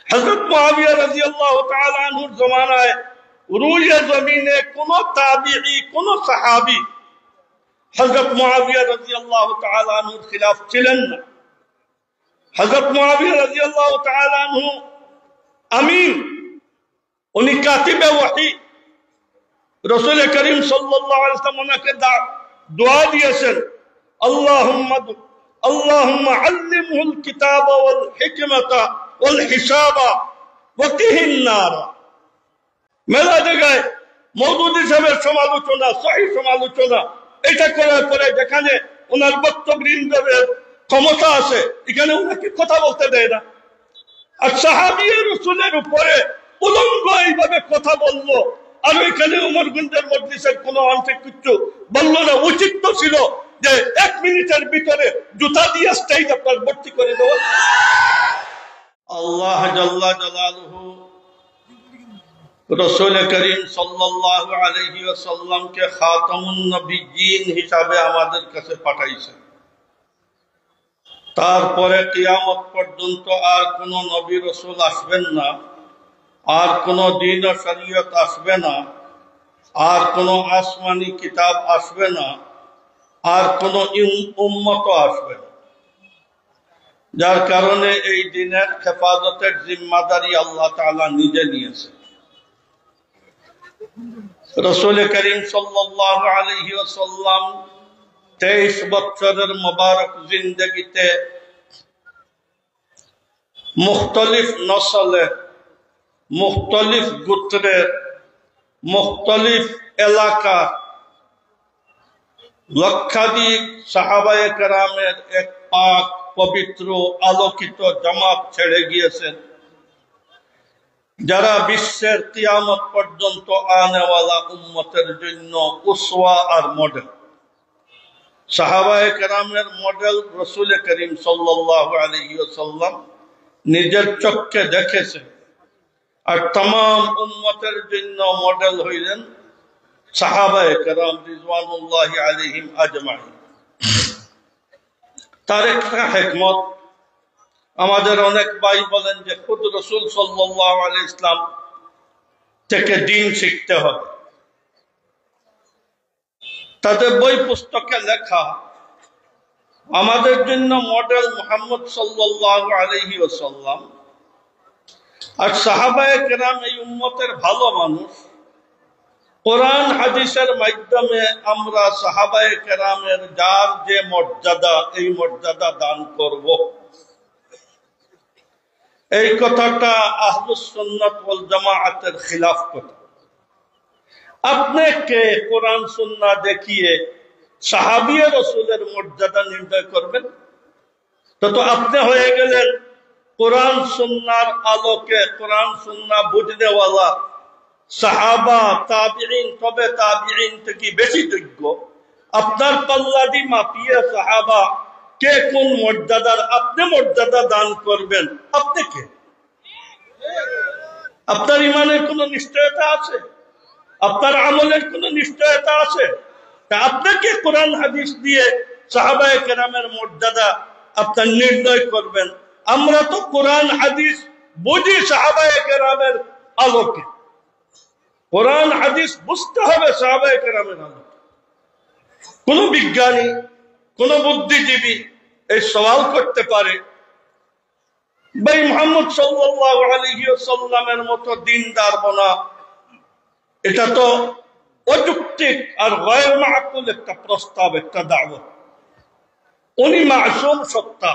হযরত মুআবিয়া রাদিয়াল্লাহু তাআলা আনহুর জমানায় রুয়ে জমিনে কোন তাবিঈ কোন সাহাবী হযরত মুআবিয়া রাদিয়াল্লাহু তাআলা আনহুর খিলাফ ছিলেন না। হযরত মুআবিয়া রাদিয়াল্লাহু তাআলা আনহু আমিন, উনি কাতিবে ওহী। রাসূল করিম সাল্লাল্লাহু আলাইহি ওয়াসাল্লাম ওনাকে দোয়া দিয়েছেন, আল্লাহুম্মা আল্লিমহুল কিতাবা ওয়াল হিকমাতা ওয়াল হিসাবা ওয়া কিহিন নার। মেলা জায়গায় মওদুদ হিসেবে সমালোচনা, সহিহ সমালোচনা এটা করার পরে যেখানে ওনার বক্তব্যের ক্ষমতা আছে এখানে ওনাকে কথা বলতে দেয় না। আর সাহাবী রাসূলের উপরে উলঙ্গ এইভাবে কথা বললো, আর ওইখানে উমরগঞ্জের মজলিসের কোন অংশে কিছু বললো না। উচিত তো ছিল যে 1 মিনিটের ভিতরে জুতা দিয়ে স্টেজ আপনার ভর্তি করে দেওয়া। আল্লাহ জাল্লা জালালুহু রাসূল করিম সাল্লাল্লাহু আলাইহি ওয়াসাল্লামকে খাতামুন নবিয়্যিন হিসাবে আমাদের কাছে পাঠাইছেন। তারপরে কিয়ামত পর্যন্ত আর কোন নবী রাসূল আসবেন না, আর কোন দ্বীন ও শরীয়ত আসবে না, আর কোন আসমানি কিতাব আসবে না, আর কোন উম্মত আসবে না। যার কারণে এই দ্বীনের হেফাজতের জিম্মাদারি আল্লাহ তাআলা নিজে নিয়েছেন। রাসূল করিম সাল্লাল্লাহু আলাইহি ওয়াসাল্লাম 23 বছরের মুবারক জিন্দেগিতে মুখতালিফ নসলের, মুখতালিফ গোত্রের, মুখতালিফ এলাকার লক্ষাধিক সাহাবায়ে কেরামের এক পাক পবিত্র আলোকিত জামাত ছেড়ে গিয়েছেন, যারা বিশ্বের কিয়ামত পর্যন্ত আনেওয়ালা উম্মতের জন্য উসওয়া আর মডেল। সাহাবায়ে কেরামের মডেল রাসূল করিম সাল্লাল্লাহু আলাইহি ওয়াসাল্লাম নিজের চোখে দেখেছেন, আর तमाम উম্মতের জন্য মডেল হইলেন সাহাবায়ে কেরাম রিজওয়ানুল্লাহি আলাইহিম আজমাইন। তার একটা হিকমত, আমাদের অনেক ভাই বলেন যে খুদ রাসূল সাল্লাল্লাহু আলাইহি ওয়াসাল্লাম থেকে দ্বীন শিখতে হবে। তাদের বই পুস্তকে লেখা আমাদের জন্য মডেল মুহাম্মদ সাল্লাল্লাহু আলাইহি ওয়াসাল্লাম, আর সাহাবায়ে কেরাম এই উম্মতের ভালো মানুষ। কোরআন হাদিসের মাধ্যমে আমরা সাহাবায়ে কেরামের যার যে মর্যাদা, এই মর্যাদা দান করব। এই কথাটা আহলুস সুন্নাত ওয়াল জামাআতের খিলাফ কথা। আপনি কে কোরআন সুন্নাহ দেখিয়ে সাহাবী রাসূলের মর্যাদা নির্ণয় করবেন? তো আপনি হয়ে গেলেন কোরআন সুন্নাহর আলোকে কোরআন সুন্নাহ বুঝনেওয়ালা সাহাবা তাবিঈন, তবে তাবিঈন থেকে বেশি যোগ্য। আপনার পাল্লাদি মাপিয়ে সাহাবা কে কোন মর্যাদার আপনি মর্যাদা দান করবেন? আপনি কে? আপনার ইমানের কোন নিশ্চয়তা আছে? আপনার আমলের কোন নিশ্চয়তা আছে? তা আপনাকে কোরআন হাদিস দিয়ে সাহাবায়ে কেরামের মর্যাদা আপনার নির্ণয় করবেন? আমরা তো কোরআন হাদিস বুঝি সাহাবায়ে কেরামের আলোকে। কোরআন হাদিস বুঝতে হবে সাহাবায়ে কেরামের আলোকে। কোন বিজ্ঞানী, কোন বুদ্ধিজীবী এই সওয়াল করতে পারে, ভাই মুহাম্মদ সাল্লাল্লাহু আলাইহি ওয়াসাল্লামের মতো দ্বীনদার বনা এটা তো অযৌক্তিক আর গয়র মাকুল একটা প্রস্তাব, একটা দাওয়াত। উনি মাসুম সত্তা,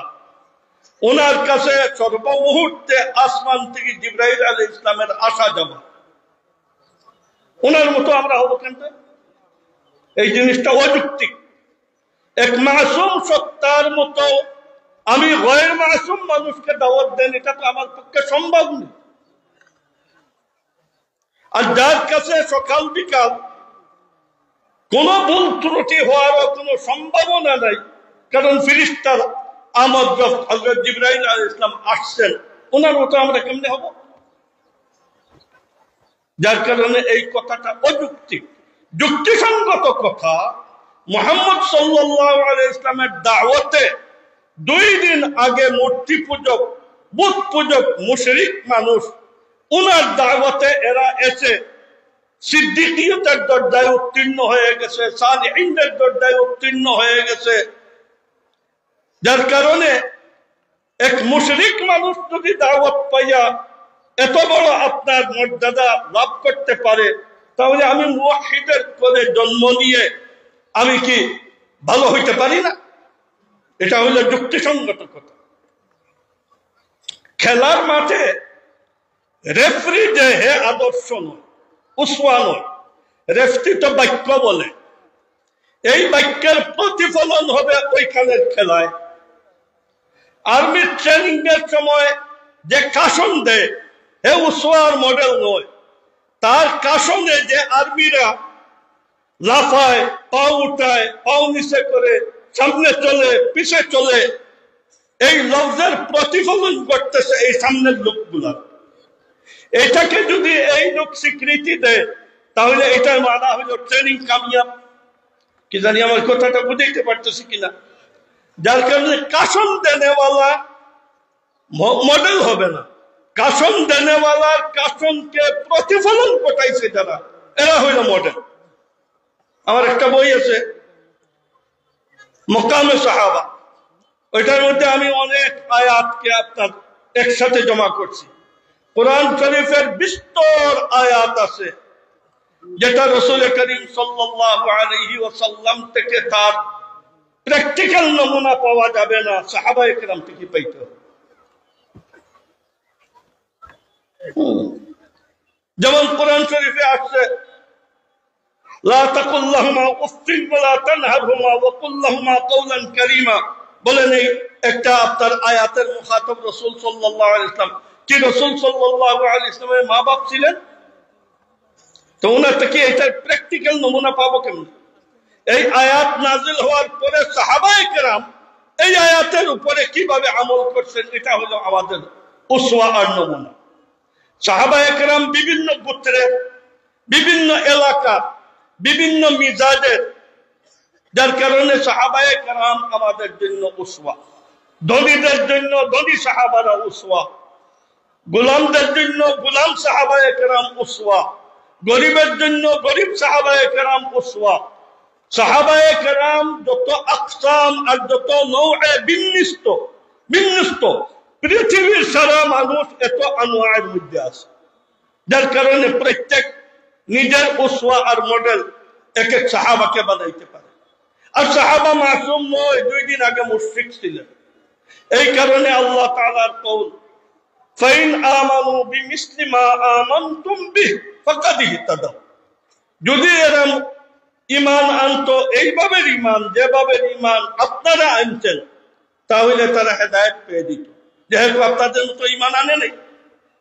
ওনার কাছে সর্বমুহূর্তে আসমান থেকে জিবরাইল আলাইহিস সালামের আসা যাওয়া। ওনার মতো আমরা হবো কেন? এই জিনিসটা অযৌক্তিক। এক মাসুম সত্তার মতো আমি গয়র মাসুম মানুষকে দাওয়াত দেন, এটা তো আমার পক্ষে সম্ভব নয়। আর যার কাছে সকাল বিকাল কোন ভুল ত্রুটি হওয়ারও কোন সম্ভাবনা নাই, কারণ ফেরেশতার আমদ হযরত জিবরাইল আলাইহিস সালাম আসছেন, ওনার মতো আমরা কেমনে হব? যার কারণে এই কথাটা অযৌক্তিক। যুক্তিসঙ্গত কথা, মুহাম্মদ সাল্লাল্লাহু আলাইহি ওয়াসাল্লামের দাওয়াতে 2 দিন আগে মূর্তি পূজক বুত পূজক মুশরিক মানুষ, উনার দাওয়াতে এরা এসে সিদ্দিকিয়তের দরজায় উত্তীর্ণ হয়ে গেছে, সালিহিনদের দরজায় উত্তীর্ণ হয়ে গেছে। যার কারণে এক মুশরিক মানুষ যদি দাওয়াত পাইয়া এত বড় আপনার মর্যাদা লাভ করতে পারে, তাহলে আমি মুওয়াহিদের কোলে জন্ম নিয়ে আমি কি ভালো হইতে পারি না? এটা হলো যুক্তিসঙ্গত কথা। খেলার মাঠে রেফারি যে হে আদর্শ নয়, উসওয়া নয়, রেফারি তো বাক্য বলে, এই বাক্যের প্রতিফলন হবে ওইখানের খেলায়। আর্মির ট্রেনিং এর সময় যে কাশন দেয় হে উসওয়ার মডেল নয়, তার কাশনে যে আর্মিরা লাফায়, পা উঠায়, পাও নিচে করে, সামনে চলে, পিছে চলে, এই লফজের প্রতিফলন করতেছে এই সামনের লোকগুলা। এটাকে যদি এই লোক স্বীকৃতি দেয়, তাহলে এটার মানা হলো ট্রেনিং কামিয়াব। কি জানি আমার কথাটা বুঝাইতে পারতেছি কিনা? যার কারণে কাশন দেনেওয়ালা মডেল হবে না, কাশন দেনেওয়ালার কাশনকে প্রতিফলন ঘটাইছে যারা, এরা হইল মডেল। আমার একটা বই আছে মকামে সাহাবা, ওইটার মধ্যে আমি অনেক আয়াতকে আপনার একসাথে জমা করছি। কোরআন শরীফের বিস্তর আয়াত আছে যেটা রাসূল করিম সাল্লাল্লাহু আলাইহি ওয়াসাল্লাম থেকে তার প্র্যাকটিক্যাল নমুনা পাওয়া যাবে না, সাহাবায়ে কেরাম থেকে পাইতে হবে। যেমন কোরআন শরীফে আসছে লা তাকুল লাহুমা উফিন ওয়া লা তানহারহুমা ওয়া কুল লাহুমা কাওলান কারীমা। বলেন এই একটা আপনার আয়াতের মুখাতাব রাসূল সাল্লাল্লাহু আলাইহি ওয়াসাল্লাম। কি রাসূল সাল্লাল্লাহু আলাইহি ওয়াসাল্লামের মা বাপ ছিলেন? তো ওনার থেকে এটার প্র্যাকটিক্যাল নমুনা পাবো কেমন? এই আয়াত নাজিল হওয়ার পরে সাহাবায়ে কেরাম এই আয়াতের উপরে কিভাবে আমল করছেন, এটা হলো আমাদের উসওয়া আর নমুনা। সাহাবায়ে কেরাম বিভিন্ন গোত্রের, বিভিন্ন এলাকা, বিভিন্ন মিজাজের, যার কারণে সাহাবায়ে কেরাম আমাদের জন্য উসওয়া। ধনীদের জন্য ধনী সাহাবারা উসওয়া, গোলামদের জন্য গোলাম সাহাবায়ে কেরাম উসওয়া, গরিবের জন্য গরিব সাহাবায়ে কেরাম উসওয়া। সাহাবায়ে কেরাম যত আকসাম আর যত নৌয়ে বিন্যস্ত পৃথিবীর সারা মানুষ এত আনোয়ারের মধ্যে আছে, যার কারণে প্রত্যেক নিজের উসওয়া আর মডেল এক এক সাহাবাকে বানাইতে পারে। আর সাহাবা মাসুম নয়, 2 দিন আগে মুশরিক ছিলেন। এই কারণে আল্লাহ তাআলার কওল ফাইন আমানু বিমিসলি মা আমানতুম বিহি ফাকাদ ইহতাদাও, যদি এরা ঈমান আনতো এইভাবে ঈমান, যেভাবে ঈমান আপনারা আনছেন, তাহলে তারা হেদায়েত পেয়ে দিত। যেহেতু আপনাদের মতো ঈমান আনে নাই,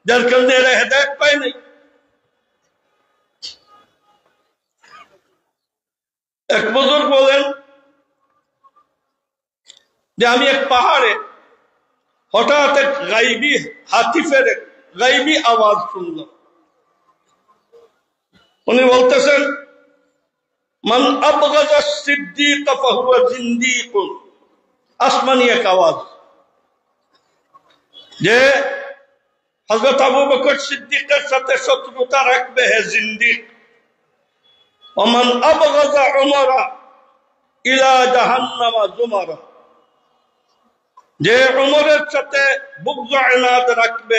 যার কারণে এরা হেদায়েত পায় নাই। এক বুজুর্গ বলেন যে আমি এক পাহাড়ে হঠাৎ এক গাইবী হাতিফের গাইবী আওয়াজ শুনলাম। উনি বলতেছেন মান আবগাযা সিদ্দীক ফাহুয়া জিন্দিকুন। আসমানি এক আওয়াজ যে হযরত আবু বকর সিদ্দিকের সাথে শত্রুতা রাখবে হে জিন্দিক। ওমান আবগাযা উমরা ইলা জাহান্নামা জুমারা, যে উমরের সাথে বুগয ইনাদ রাখবে,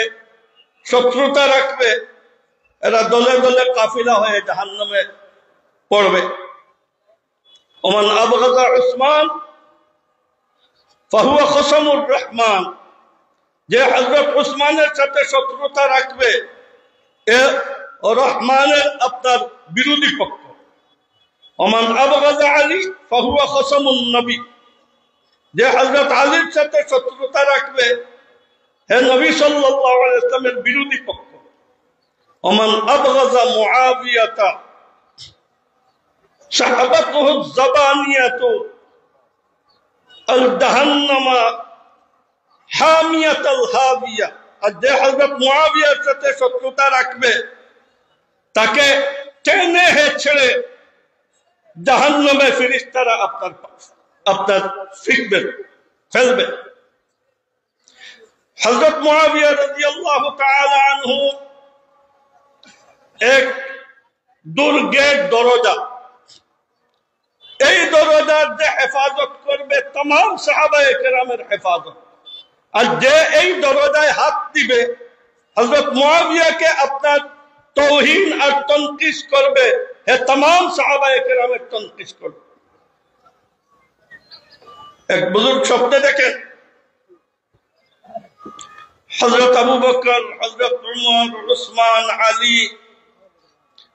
শত্রুতা রাখবে, এরা দলে দলে কাফিলা হয়ে জাহান্নামে পড়বে। ওমান আবগাযা উসমান ফাহুয়া খসমুর রহমান, যে হযরত উসমানের সাথে শত্রুতা রাখবে এ রহমানের আপনার বিরোধী পক্ষ। ওমান আবগাযা আলী ফাহুয়া খসমুন নবী, যে হযরত আলীর সাথে শত্রুতা রাখবে হে নবী সাল্লাল্লাহু আলাইহি ওয়াসাল্লামের বিরোধী পক্ষ। ওমান আবগাযা মুআবিয়াতা সাহাবাতুহু যাবানিয়াতু আল জাহান্নামা হামিয়াতাল হাবিয়া, আর যে হযরত মুআবিয়ার সাথে শত্রুতা রাখবে তাকে টেনে ছেড়ে জাহান্নামে ফেরেশতারা আপনার ফেলবে। হযরত মুআবিয়া রাদিয়াল্লাহু তাআলা আনহু এক দুর্গের দরজা, এই দরজার যে হেফাজত করবে तमाम সাহাবায়ে কেরামের হেফাজত, আর যে এই দরজায় হাত দিবে হযরত মুআবিয়াকে আপনার তৌহিন আর তনকিস করবে, হে तमाम সাহাবায়ে কেরামের তনকিস করবে। এক বুজুর্গ স্বপ্নে দেখেন হযরত আবু বকর, হযরত উমর, উসমান, আলী,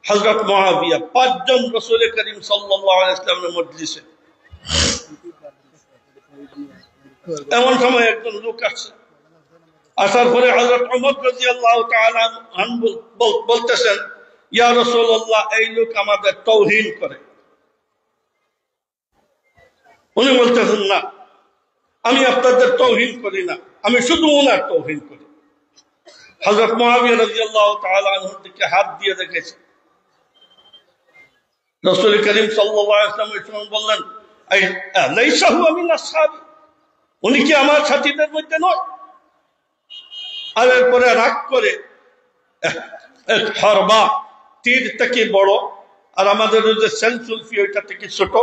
হযরত মুআবিয়া পাঁচজন রাসূল করিম সাল্লাল্লাহু আলাইহি ওয়াসাল্লামের মজলিসে। এমন সময় একজন লোক আসছে, আসার পরে হযরত উমর রাদিয়াল্লাহু তাআলা আনহু বলতেছেন, ইয়া রাসূলুল্লাহ, এই লোক আমাদের তাওহীন করে। উনি বলতেছেন, না, আমি আপনাদের তাওহীন করি না, আমি শুধু ওনার তাওহীন করি। হযরত মুআবিয়া রাদিয়াল্লাহু তাআলা আনহুর দিকে হাত দিয়ে দেখেছে। রাসূল করিম সাল্লাল্লাহু আলাইহি ওয়াসাল্লাম বললেন, লাইসা হুয়া মিন আসহাবি, উনি কি আমার সাথীদের মধ্যে নয়? আর এরপরে রাগ করে এক হরবা, তীর থেকে বড়, আর আমাদের যে সেলসুলফি ওইটা থেকে ছোট,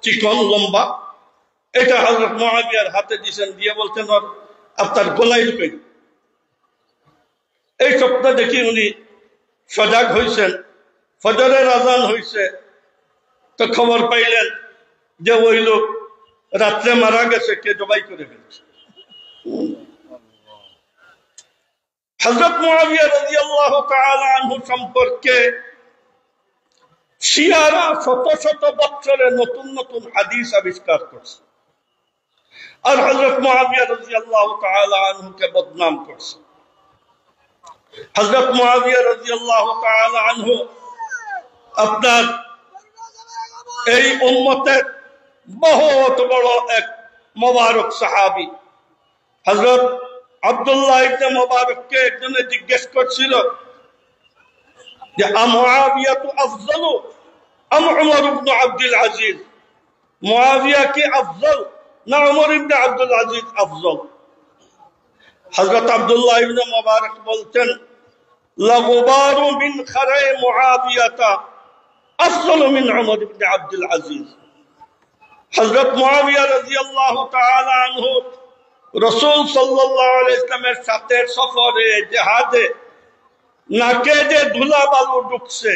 চিকন, লম্বা, এটা হযরত মুআবিয়ার হাতে দিয়েছেন, দিয়ে বলছেন, আপনার গলায় ঢুকে। এই স্বপ্ন দেখি উনি সজাগ হয়েছেন। ফজরের আজান হয়েছে, তো খবর পাইলেন যে ওই লোক রাত্রে মারা গেছে, কে জবাই করে ফেলছে। হযরত মুআবিয়া রাদিয়াল্লাহু তাআলা আনহু সম্পর্কে শিয়ারা শত শত বছরে নতুন নতুন হাদিস আবিষ্কার করছে, আর হযরত মুআবিয়া রাদিয়াল্লাহু তাআলা আনহুকে বদনাম করছে। হযরত মুআবিয়া রাদিয়াল্লাহু তাআলা আনহু আপনার এই উম্মতের বহুত বড় এক মোবারক সাহাবী। হযরত আব্দুল্লাহ ইবনে মুবারককে একজনে জিজ্ঞেস করছিল যে মুআবিয়া আফযলু আম উমর ইবনে আব্দুল আজিজ, মুআবিয়া কি আফযল না উমর ইবনে আব্দুল আজিজ আফযল? হযরত আব্দুল্লাহ ইবনে মুবারক বলতেন, লাগুবারু মিন খারাই মুআবিয়াতা আফযলু মিন উমর ইবনে আব্দুল আজিজ। হযরত মুআবিয়া রাদিয়াল্লাহু তাআলা আনহু রাসূল সাল্লাল্লাহু আলাইহি ওয়াসাল্লামের সাথে সফরে, জিহাদে নাকে যে ধুলা বালু ঢুকছে,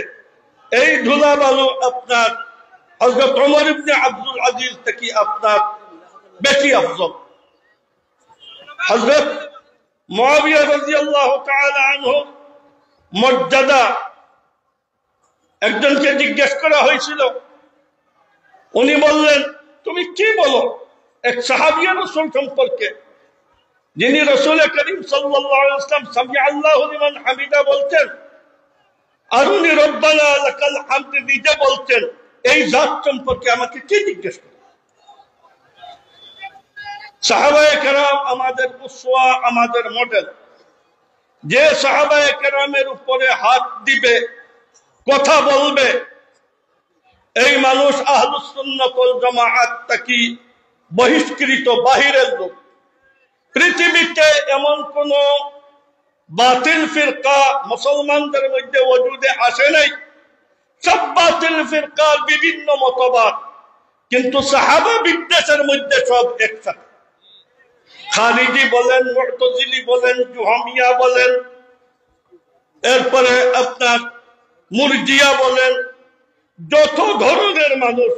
এই ধুলা বালু আপনার হযরত উমর ইবনে আব্দুল আজিজ থেকে আপনার বেশি আফযল। হযরত মুআবিয়া রাদিয়াল্লাহু তাআলা আনহু মর্যাদা, একজনকে জিজ্ঞেস করা হয়েছিল, উনি বললেন, তুমি কি বলো এক সাহাবী রাসূল সম্পর্কে, যিনি রাসূল করিম সাল্লাল্লাহু আলাইহি ওয়াসাল্লাম সামি আল্লাহু লিমান হামিদা বলতেন, আর উনি রব্বানা লাকাল হামদ নিজে বলতেন, এই জাত সম্পর্কে আমাকে কি জিজ্ঞেস করে? সাহাবায়ে কেরাম আমাদের উসওয়া, আমাদের মডেল। যে সাহাবায়ে কেরামের উপরে হাত দিবে, কথা বলবে, এই মানুষ আহলুস সুন্নাত ওয়াল জামাআত থেকে বহিষ্কৃত, বাহিরের লোক। পৃথিবীতে এমন কোন বাতিল ফিরকা মুসলমানদের মধ্যে ওজুদে আসে নাই। সব বাতিল ফিরকার বিভিন্ন মতবাদ, কিন্তু সাহাবা বিদ্বেষের মধ্যে সব একসাথে। খারিজি বলেন, মুতাজিলি বলেন, জুহামিয়া বলেন, এরপরে আপনার মুরজিয়া বলেন, যত ধরনের মানুষ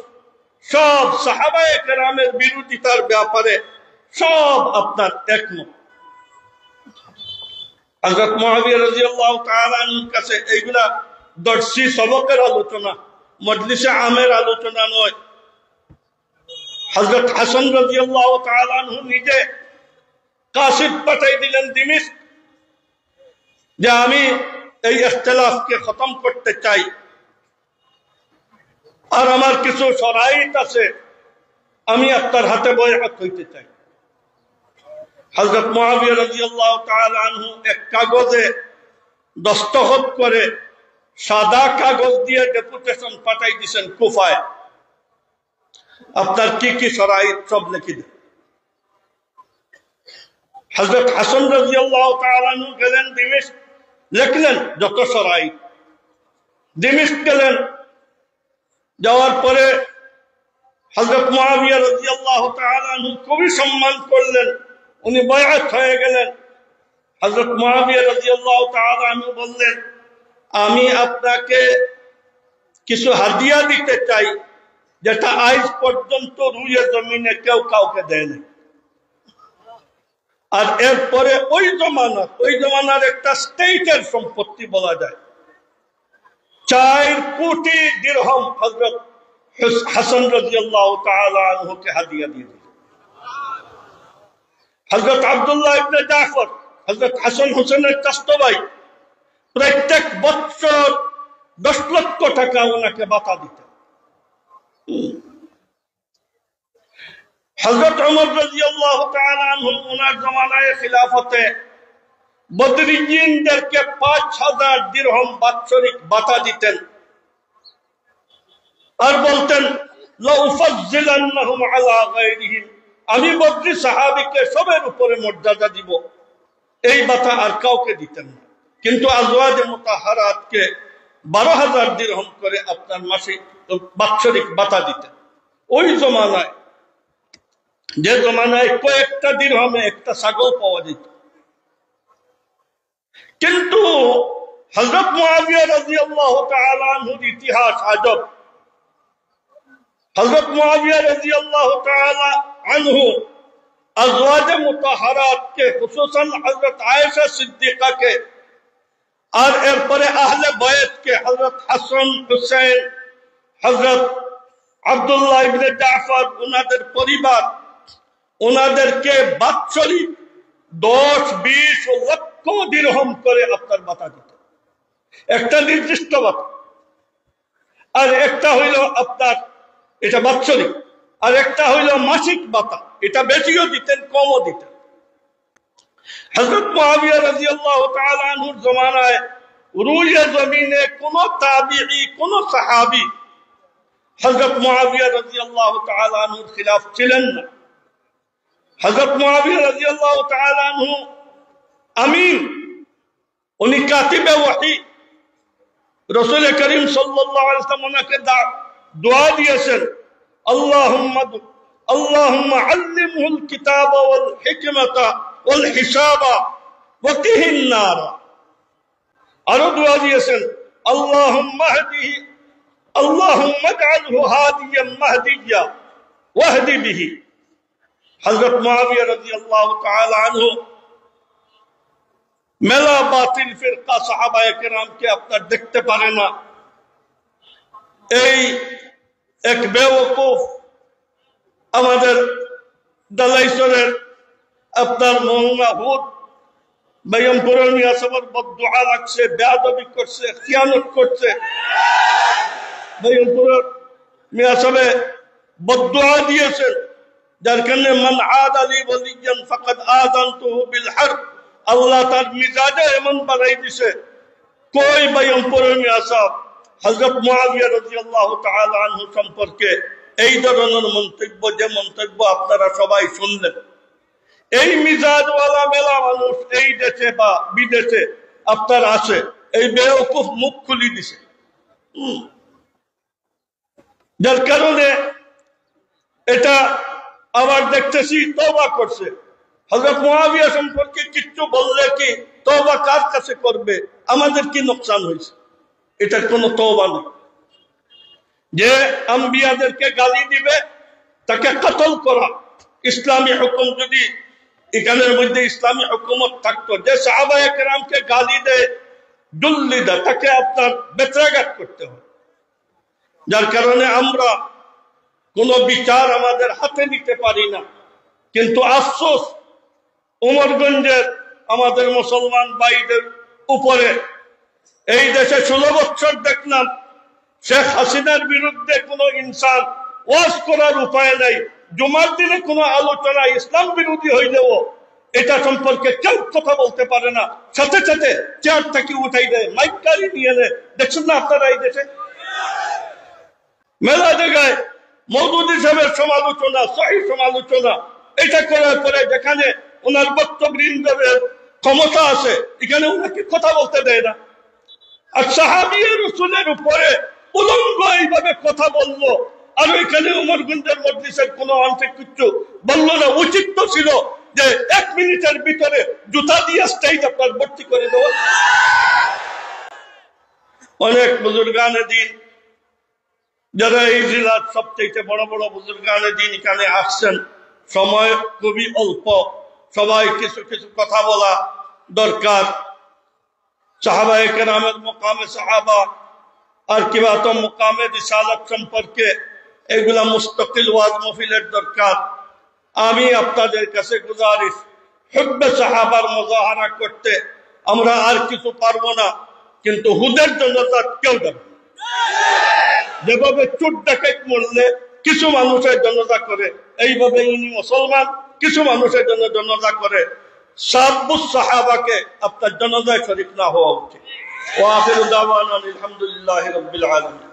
সব সাহাবায়ে কেরামের বিরোধিতার ব্যাপারে সব আপনার একমত। হযরত মুআবিয়া রাদিয়াল্লাহু তাআলা আনহুর কাছে এইগুলা দর্শী সবকের আলোচনা, মজলিসে আমের আলোচনা নয়। হযরত হাসান রাদিয়াল্লাহু তাআলা আনহু নিজে কাসিদ পাঠাই দিলেন দিমিশক, যে আমি এই ইখতিলাফকে খতম করতে চাই, আর আমার কিছু শরাইত আছে, আমি আপনার হাতে বয়আত হইতে চাই। হযরত মুআবিয়া রাদিয়াল্লাহু তাআলা আনহু এক কাগজে দস্তখত করে, সাদা কাগজ দিয়ে ডেপুটেশন পাঠাই দিয়েছেন কুফায়, আপনার কি কি শরাইত সব লিখে দেন। হযরত হাসান রাদিয়াল্লাহু তাআলা আনহু গেলেন দিমিশক, লিখলেন যত সরাই দিমিশক গেলেন। যাওয়ার পরে হযরত মুআবিয়া রাদিয়াল্লাহু তাআলা আনহু খুবই সম্মান করলেন, উনি বায়াত হয়ে গেলেন। হযরত মুআবিয়া রাদিয়াল্লাহু তাআলা আনহু বললেন, আমি আপনাকে কিছু হাদিয়া দিতে চাই যেটা আজ পর্যন্ত রুয়ে জমিনে কেউ কাউকে দেয় না। আর এরপরে ওই জমানার একটা স্টেটের সম্পত্তি বলা যায় 4 কোটি দিরহাম হযরত হাসান রাদিয়াল্লাহু তাআলা আনহুকে হাদিয়া দিয়ে দিলেন। হযরত আব্দুল্লাহ ইবনে জাফর হযরত হাসান হোসেনের চাচতো ভাই প্রত্যেক বছর 10 লক্ষ টাকা ওনাকে ভাতা দিতেন। হযরত ওমর রাদিয়াল্লাহু তাআলা আনহু ওনার জামানায় খিলাফতে বদরিয়িনদেরকে 5000 দিরহাম বাৎসরিক ভাতা দিতেন আর বলতেন লা উফজ্জিলান্নাহুম আলা গায়রিহিম, আমি বদরি সাহাবীকে সবের উপরে মর্যাদা দিব। এই ভাতা আর কাউকে দিতেন না। কিন্তু আজওয়াজে মুতাহহারাতকে 12000 দিরহাম করে আপনার মাসিক বাৎসরিক ভাতা দিতেন। ওই জমানায়, যে জমানায় কয়েকটা দিরহামে একটা ছাগল পাওয়া যেত। কিন্তু হযরত মুআবিয়া রাদিয়াল্লাহু তাআলা আনহুর ইতিহাস আজব। হযরত মুআবিয়া রাদিয়াল্লাহু তাআলা আনহু আজওয়াজে মুতাহহারাতকে, খুসুসান হযরত আয়েশা সিদ্দিকাকে আর এরপরে আহলে বায়াতকে হযরত হাসান হুসাইন, হযরত আব্দুল্লাহ ইবনে জাফর, ওনাদের পরিবার, ওনাদেরকে বাৎসরিক 10-20 লক্ষ দিরহাম করে আপনার ভাতা দিত। একটা নির্দিষ্ট ভাতা। আর একটা হইল আপনার এটা বাৎসরিক, আর একটা হইল মাসিক ভাতা। এটা বেশিও দিতেন, কমও দিতেন। হযরত মুআবিয়া রাদিয়াল্লাহু তাআলা আনহুর জামানায় রুয়ে জমিনে কোন তাবিঈ, কোন সাহাবী হযরত মুআবিয়া রাদিয়াল্লাহু তাআলা আনহুর খিলাফ ছিলেন না। হযরত মুআবিয়া রাদিয়াল্লাহু তাআলা আনহু আমিন, উনি কাতিবে ওয়াহী। রাসূল করিম সাল্লাল্লাহু আলাইহি ওয়াসাল্লাম ওনাকে দোয়া দিয়েছেন, আল্লাহুম্মা আল্লিমহুল কিতাবা ওয়াল হিকমাতা ওয়াল হিসাবা ওয়া কিহিন নার। আরো দোয়া দিয়েছেন, আল্লাহুম্মা হদিহি, আল্লাহুম্মা ইজআলহু হাদিয়াম মাহদিয়্যা ওয়াহদি বিহি। হযরত মুআবিয়া রাদিয়াল্লাহু তাআলা আনহু মেলা বাতিল ফিরকা সাহাবায়ে কেরামকে আপনার দেখতে পারে না। এই এক বেওকুফ আমাদের দালাইছরের আপনার মৌলানা হুদ বাইয়ামপুরের মিয়া সাহেবের বদদুআ লাগছে, বেয়াদবি করছে, খিয়ানত করছে। বাইয়ামপুরের মিয়া সাহেব বদদুআ দিয়েছেন, যার কারণে মান আদালি ওয়ালিয়ান ফাকাদ আযানতুহু বিল হারব। আল্লাহ তার মিজাজে এমন বানাই দিছে, কই বাইয়ামপুরের মিয়া সাহেব হযরত মুআবিয়া রাদিয়াল্লাহু তাআলা আনহু সম্পর্কে এই ধরনের মন্তব্য, যে মন্তব্য আপনারা সবাই শুনলেন। এই মিজাজওয়ালা মেলা মানুষ এই দেশে বা বিদেশে আপনার আছে, এই বেওকুফ মুখ খুলি দিছে। যার কারণে এটা আবার দেখতেছি তওবা করছে। হযরত মুআবিয়া সম্পর্কে কিচ্ছু বললে কি তওবা কার কাছে করবে? আমাদের কি নোকসান হয়েছে? এটার কোনো তওবা নেই। যে আম্বিয়াদেরকে গালি দিবে তাকে কতল করা, ইসলামী হুকুম যদি এখানের মধ্যে ইসলামী হুকুমত থাকতো, যে সাহাবায়ে কেরামকে গালি দেয়, দুল্লি দেয়, তাকে আপনার বেত্রাঘাত করতে হয়। যার কারণে আমরা কোনো বিচার আমাদের হাতে নিতে পারি না। কিন্তু আফসোস, উমরগঞ্জের আমাদের মুসলমান ভাইদের উপরে এই দেশে 16 বছর দেখলাম শেখ হাসিনার বিরুদ্ধে কোনো ইনসান ওয়াজ করার উপায় নাই। জুমার দিনে কোনো আলোচনা ইসলাম বিরোধী হইলেও এটা সম্পর্কে কেউ কথা বলতে পারে না, সাথে সাথে চেয়ার থেকে উঠাই দেয়, মাইক গাড়ি নিয়ে নেয়। দেখছেন না আপনারা এই দেশে মেলা জায়গায় মওদুদি সাহেবের সমালোচনা, সহিহ সমালোচনা, এটা করার পরে যেখানে ওনার বক্তবৃন্দের ক্ষমতা আছে, এখানে ওনাকে কথা বলতে দেয় না। আর সাহাবিয়ে রাসূলের উপরে উলঙ্গ এইভাবে কথা বললো, আর ওইখানে উমরগঞ্জের মজলিসের কোনো অংশে কিছু বললো না। উচিত তো ছিল যে 1 মিনিটের ভিতরে জুতা দিয়ে স্টেজ আপনার ভর্তি করে দেওয়া। অনেক বুজুর্গানে দিন যারা এই জেলার সবচেয়ে বড় বড় বুজুর্গানে দিন এখানে আসছেন, সময় খুবই অল্প, সবাই কিছু কিছু কথা বলা দরকার। সাহাবায়ে কেরামের মুকামে সাহাবা আর কিবাতম মুকামে রিসালাত সম্পর্কে এগুলা মুস্তাকিল ওয়াজ মাহফিলের দরকার। আমি আপনাদের কাছে গুজারিশ, হুব্বে সাহাবার মুজাহারা করতে আমরা আর কিছু পারবো না, কিন্তু হুদের জনতা কেউ যাবে না। যেভাবে চোর ডাকাত মরলে কিছু মানুষের জনতা করে, এইভাবে ইনি মুসলমান কিছু মানুষের জন্য জনতা করে। সাব্বুস সাহাবাকে আপনার জনতায় শরীক না হওয়া উচিত। ওয়া আখিরু দাওয়ানা আলহামদুলিল্লাহি রাব্বিল আলামিন।